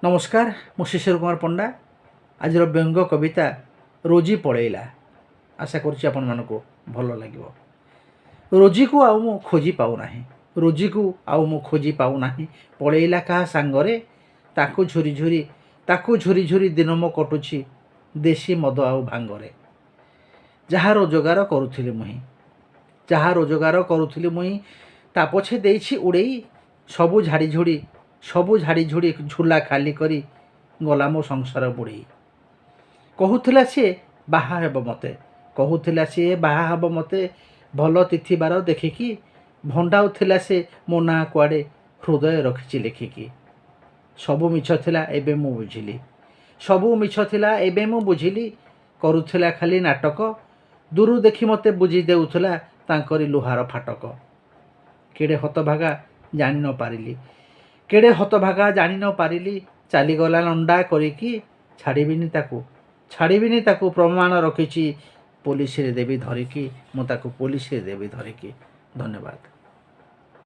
नमस्कार मु शिशिर कुमार पंडा आज व्यंग कविता रोजी पड़ेला आशा करूँ भल लगे। रोजी को आउ मु खोजी पाऊना रोजी को आउ मु खोजी पाऊना पड़ेला क्या सांगरे ताकू झुरी झुरी दिन मो कटुची देशी मद आउ भांगरे। जहाँ रोजगार करुली मुई ता पछे देइछि उड़ेई सबू झाड़ी झुड़ी झूला खाली करी गला मो संसार बुड़ेई। कहूला सी बाहा हेब मते भल तिथि बार देखिकी भंडाउला से मो ना कुआड़े हृदय रखिछि लिखिकी। सबू मिछ थिला एबे मु बुझिली करुथिला खाली नाटक दूर देखी मते बुझी देउथला तांकरी लुहार फाटक। केड़े हतभागा जानी न पारिली चलीगला लंडा करिकी छाड़िबिनी ताकू प्रमाण रखिछि पुलिस रे देवी धरिकी मु ताकू पुलिस रे देवी धरिकी। धन्यवाद।